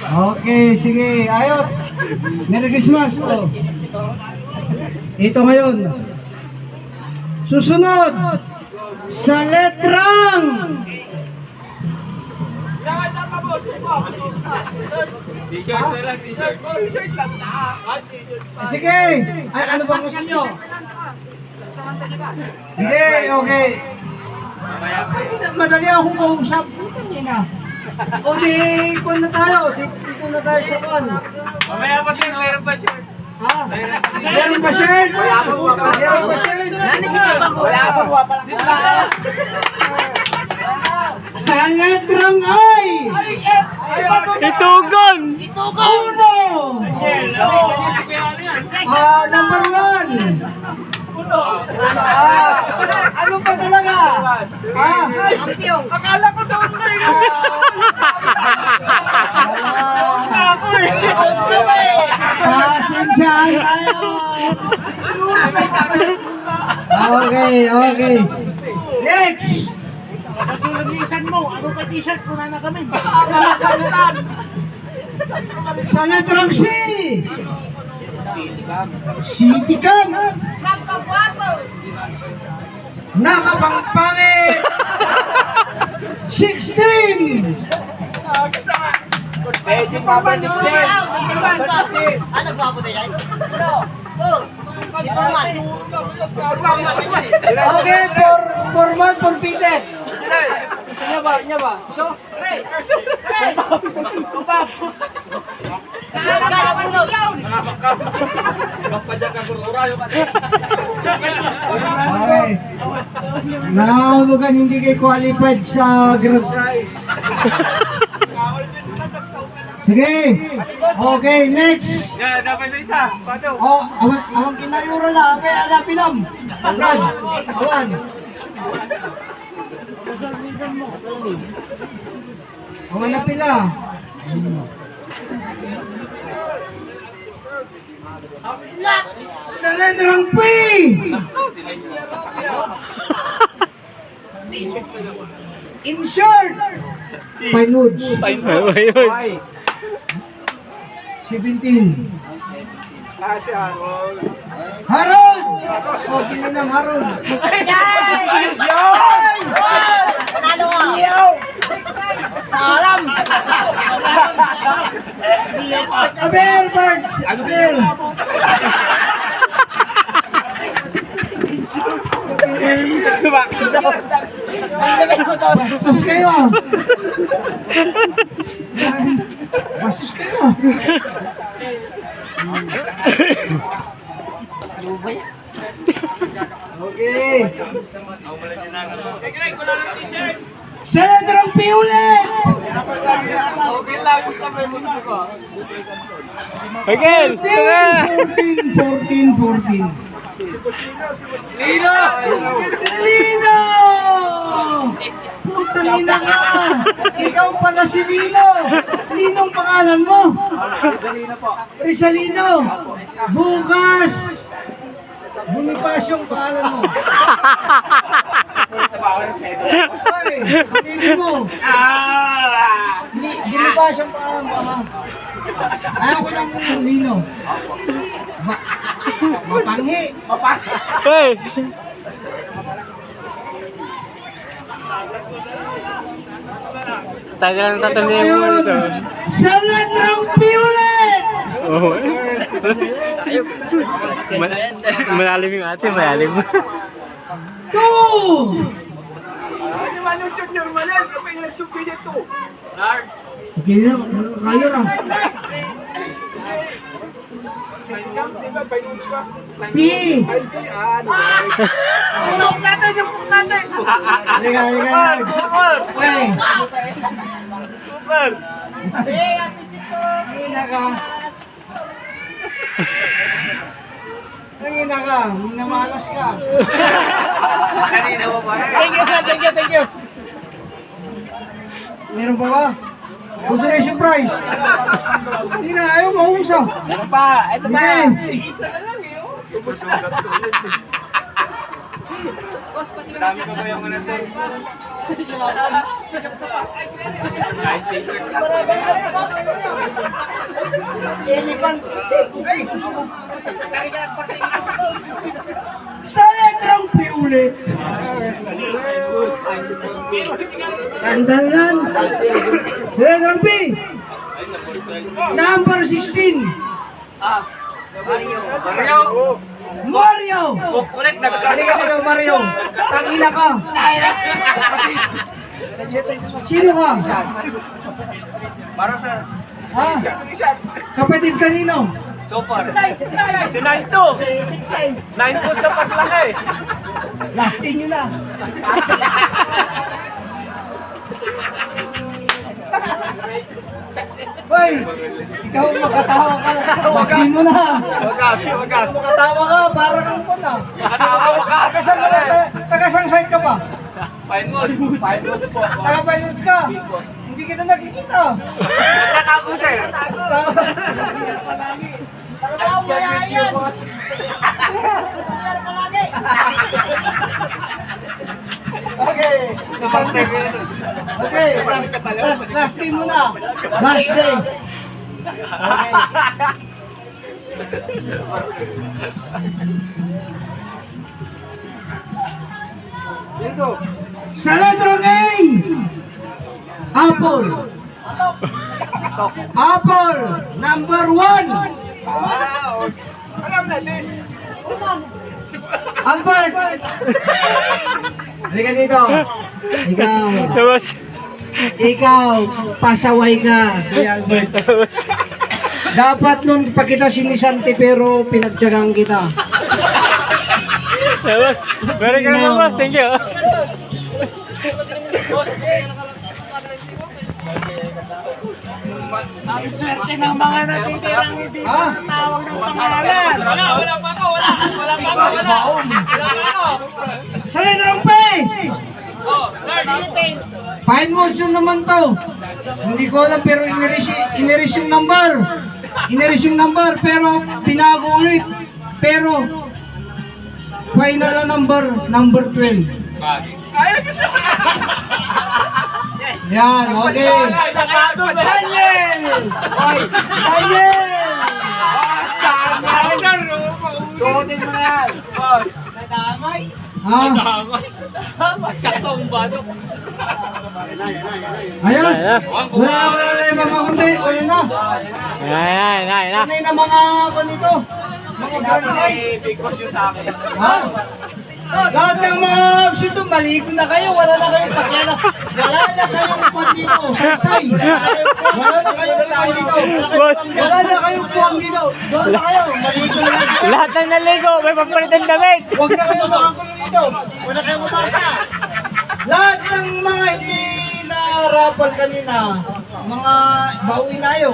Okay, sige. Ayos. Merry Christmas. Oh. Ito ngayon. Susunod. Sa letrang. T-shirt na lang, t-shirt. T-shirt lang. Sige. Ay, ano bang gusto nyo? Hindi, okay. Madali akong kausap. O di, kung na tayo, dito na tayo sa kan. Mamaya pa sir, mayroon pa shirt. Ha? Meron ba shirt? Meron ba shirt? Wala akong wapa lang. Sa letrang ay. Itugon! Uno. Number one. Ano pa talaga? Akala ko doon na yun. Pasensyahan tayo. Okay, okay. Next. Kasulanisan mo, ano ka t-shirt ko na kami? Sa letrang C. City Cam. Nakapangpangit. 16. Ano gwapo na yan? Okay, formal completed. Nya ba? So? Okay. Nahulugan hindi kayo qualified sa group prize. Sige. Okay, next. Yeah, dapat na isa. Pato. Oh, awang kinayura na. Okay, pilam. Brad, awan. Awan na pila. Sa letrang P. In short. Pine Woods. Why? 17. Kasi Harold. Harold! O, kininang Harold. Panalo ka! Alam! Aber, birds! Aber! Bastos kayo ah! Bastos kayo ah! Okay! Sa letrang P ulit! Okay lang, isa may musta ko. Miguel! 14! Lino! Lino! Puta Lina ka! Ikaw pala si Lino! Lino ang pangalan mo? Rizalino po. Rizalino! Bukas! Bonifacio ang pangalan mo. Hoy, hindi mo. Bonifacio ang pangalan mo, ha? Ayaw ko lang mong Lino. Mapanghi. Hey! Tagal ang tatandaan mo dito. Sa letrang P ulit! Oo. Malalim yung ate, malalim. 2! Ano junior malan? Kapag yung nagsubi nito. Okay na, kayo lang. P! Ulok natin yung puk natin. Halika, halika. Okay. Super! Hina ka. Hina ka. Minamalas ka. Kanina mo pa rin. Thank you, sir. Thank you. Meron pa ba? Consolation prize. Hina, ayaw mahusa. Ano pa? Ito pa. Isa na lang eh. Ubus na. Dami ko ba yung ano ito? Light t-shirt. Elephant. Sa letrang P ulit. Tandaan. Sa letrang P. Number 16. Mario! Mario. Ulit, Halika dito, Mario. Tangina ka. Sino ka? Para sir. Ha? Kapatid kanino? Super. Si 9-2. 9-2 sa paglaki. Lastin nyo na. Hoy! Ikaw makatawa ka. Lastin mo na. Wagas. Makatawa ka, parang ang po na. Tagasang ka ba? Tagasang side ka ba? Fine modes po. Taga-finance ka. Hindi kita nakikita. Nagtatago sir. Trabaho mo yan. Okay. Okay. Last day muna. Last day. Okay. Dito. Sa letra A. Apple. Apple. Number 1. Alam na this. Albert! Halika dito. Ikaw, pasaway ka, Kuya Albert. Dapat nun pa kita sinisanti pero pinagtyagang kita. Very good naman, boss. Thank you. Ang swerte ng mga natitirang hindi tawag ng pangalan. Wala pa ako. Sa letrang P! Fine modes yun naman to. Hindi ko alam pero ineris yung number. Ineris yung number pero pinago ulit. Pero final na number 12. Yan, okay. Daniel! Oy, Daniel! Suotin mo na yan. Boss. Ha? Ayos! Wala na yung mga kundi. Wala na. Ano na mga kunito? Mga grand prize. Big boss yung sa akin. Ha? Lahat ng mga absent doon, maligo na kayo. Wala na kayong pakialam. Wala na kayong puwan dito. Saysay. Wala na kayong puwan dito. Wala na kayong puwan dito. Doon na kayo. Maligo na lang kayo. Lahat ng naligo, may papalitan damit. Huwag na kayo makakulo dito. Wala kayong mabasa. Lahat ng mga hindi na-rapal kanina, mga bawi na kayo.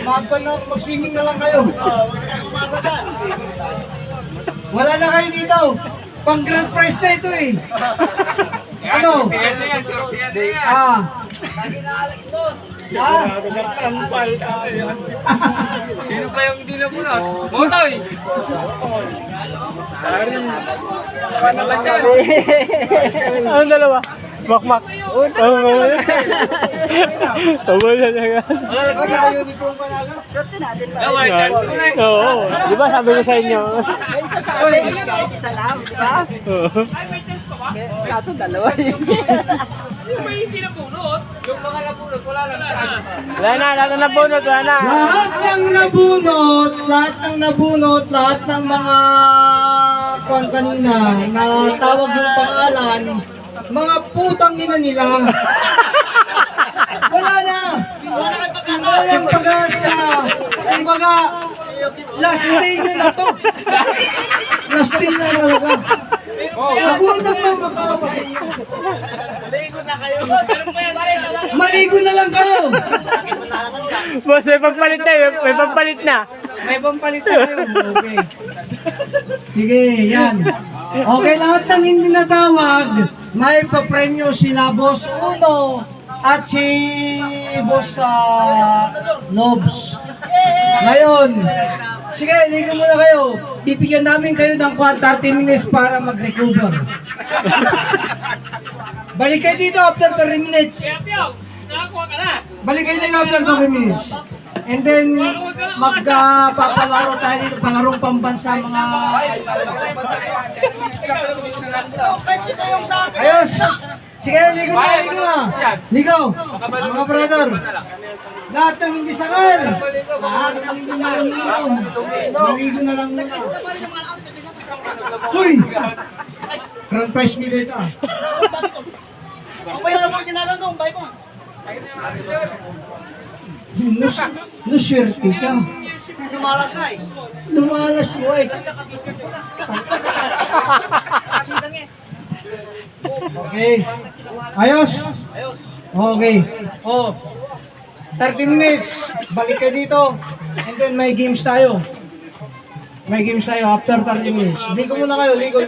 Mag-swimming na lang kayo. Mabasa. Wala na kayo dito. Pang grand prize na ito eh. Ano? Sino pa yung hindi na muna? Motoy! Ano dalawa? Makmak. Tawal na lang. Uniform pa na lang. Okay, chance mo na yun. Oo. Di ba sabi ko sa inyo? Ay, isa sa atin, kahit isa lang, di ba? Oo. Kaso dalawa yun. Yung may hindi na bunot, yung mga nabunot, wala lang saan. Wala na, lahat na nabunot, wala na. Lahat ng nabunot, lahat ng mga kwan kanina na tawag yung pangalan, mga putang ina nila. Wala na. Walang pag-asa. Kumbaga, last day nyo na to. Last day na talaga. Nagutom na makawa sa inyo. Maligo na lang kayo. Boss, may pagpalit na, may pagpalit na. May pampalit na kayo. Okay. Sige, yan. Okay, lahat ng hindi natawag, may papremyo sila Boss Uno at si Boss Nobs. Ngayon, sige, ligo muna kayo. Bibigyan namin kayo ng 30 minutes para mag-recover. Balik kayo dito after 30 minutes. Piyok, nakakuha ka na. Balik kayo na yung after 30 minutes. And then, magpapalaro tayo dito, palarong pambansa mga... Ayos! Sige, ligo na, ligo na! Ligo! Mga brother! Lahat ng hindi sakal! Lahat ng hindi nakaminom! Maligo na lang muna. Uy! Grand prize me dito ah. Nuswerte ka. Lumalas na eh. Lumalas mo eh. Okay. Ayos. Okay. Oh. 30 minutes. Balik kayo dito. And then may games tayo. May games tayo after 30 minutes. Ligo muna kayo. Ligo.